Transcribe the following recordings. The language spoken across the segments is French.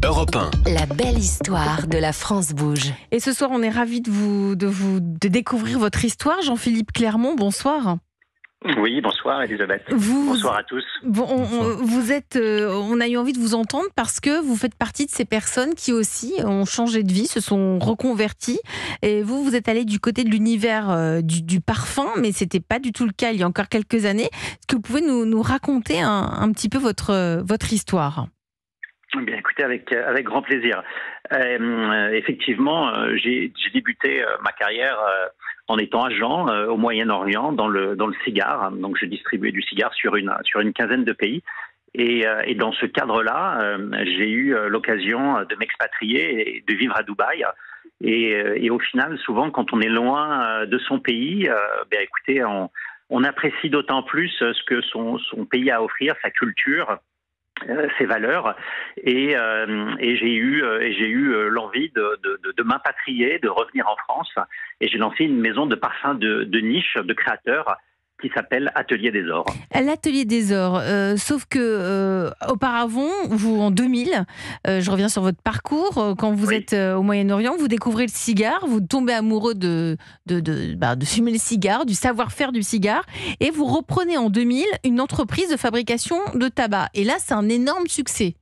Europe 1. La belle histoire de la France bouge. Et ce soir, on est ravis de découvrir votre histoire. Jean-Philippe Clermont, bonsoir. Oui, bonsoir Elisabeth. Bonsoir à tous. On a eu envie de vous entendre parce que vous faites partie de ces personnes qui aussi ont changé de vie, se sont reconverties. Et vous êtes allé du côté de l'univers du parfum, mais c'était pas du tout le cas il y a encore quelques années. Est-ce que vous pouvez nous raconter un petit peu votre histoire ? Bien, écoutez, avec grand plaisir. Effectivement, j'ai débuté ma carrière en étant agent au Moyen-Orient dans le cigare. Donc, je distribuais du cigare sur une quinzaine de pays. Et dans ce cadre-là, j'ai eu l'occasion de m'expatrier et de vivre à Dubaï. Et au final, souvent, quand on est loin de son pays, écoutez, on apprécie d'autant plus ce que son pays a à offrir, sa culture, ses valeurs, et j'ai eu l'envie de m'impatrier, de revenir en France, et j'ai lancé une maison de parfums de niche, de créateurs, qui s'appelle Atelier des Ors. L'Atelier des Ors, sauf que auparavant, vous en 2000, je reviens sur votre parcours, quand vous êtes au Moyen-Orient, vous découvrez le cigare, vous tombez amoureux de fumer le cigare, du savoir-faire du cigare, et vous reprenez en 2000 une entreprise de fabrication de tabac. Et là, c'est un énorme succès.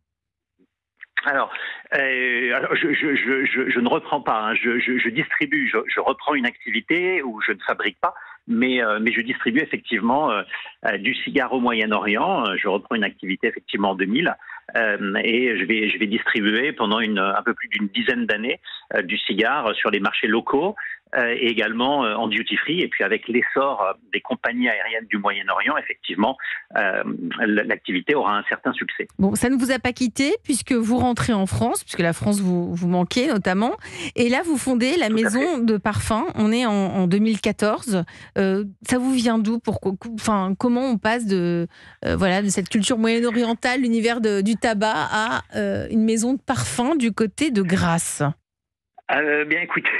Alors, je ne reprends pas, hein. Je distribue, je reprends une activité où je ne fabrique pas, mais je distribue effectivement du cigare au Moyen-Orient. Je reprends une activité effectivement en 2000 et je vais distribuer pendant un peu plus d'une dizaine d'années du cigare sur les marchés locaux et également en duty-free. Et puis avec l'essor des compagnies aériennes du Moyen-Orient, effectivement, l'activité aura un certain succès. Bon, ça ne vous a pas quitté puisque vous rentrez en France, puisque la France vous manquait notamment. Et là, vous fondez la maison de parfum. On est en 2014. Ça vous vient d'où? Comment on passe de cette culture moyen-orientale, l'univers du tabac, à une maison de parfum du côté de Grasse? Bien, écoutez,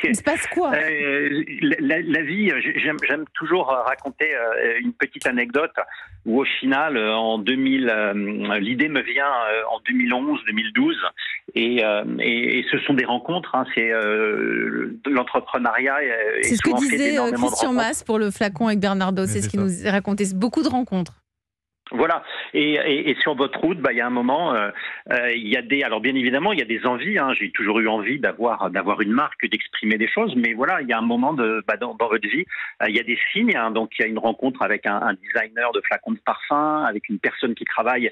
il se passe quoi? La vie, j'aime toujours raconter une petite anecdote où au final, en 2000, l'idée me vient en 2011-2012 et ce sont des rencontres. Hein, c'est l'entrepreneuriat. C'est ce que disait Christian Mas pour le flacon avec Bernardo. C'est ce qu'il nous a raconté. C'est beaucoup de rencontres. Voilà, et sur votre route, il y a un moment, il y a alors bien évidemment, il y a des envies. Hein. J'ai toujours eu envie d'avoir une marque, d'exprimer des choses, mais voilà, il y a un moment dans votre vie, il y a des signes. Hein. Donc il y a une rencontre avec un designer de flacons de parfum, avec une personne qui travaille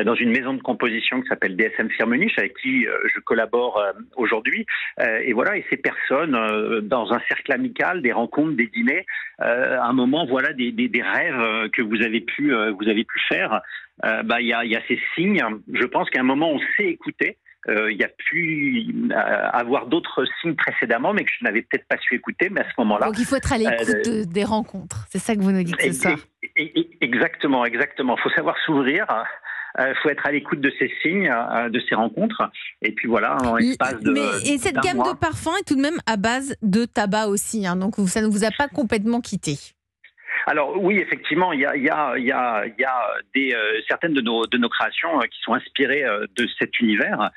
dans une maison de composition qui s'appelle DSM Firmenich, avec qui je collabore aujourd'hui. Et voilà, et ces personnes, dans un cercle amical, des rencontres, des dîners, à un moment, voilà, des rêves que vous avez pu faire, il y a ces signes. Je pense qu'à un moment on sait écouter. Il y a pu avoir d'autres signes précédemment, mais que je n'avais peut-être pas su écouter. Mais à ce moment-là, donc il faut être à l'écoute des rencontres. C'est ça que vous nous dites ce soir. Exactement. Il faut savoir s'ouvrir. Il faut être à l'écoute de ces signes, de ces rencontres. Et puis voilà, en espace de. Et cette gamme de parfums est tout de même à base de tabac aussi. Hein, donc ça ne vous a pas complètement quitté. Alors oui, effectivement, il y a certaines de nos créations qui sont inspirées de cet univers,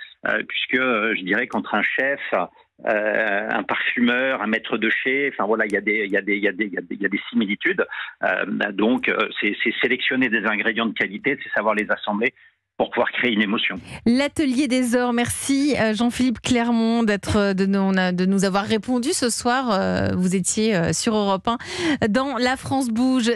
puisque je dirais qu'entre un chef, un parfumeur, un maître de chez, enfin voilà, il y a des similitudes. Donc c'est sélectionner des ingrédients de qualité, c'est savoir les assembler pour pouvoir créer une émotion. L'Atelier des Ors, merci Jean-Philippe Clermont de nous avoir répondu ce soir. Vous étiez sur Europe 1 dans La France bouge.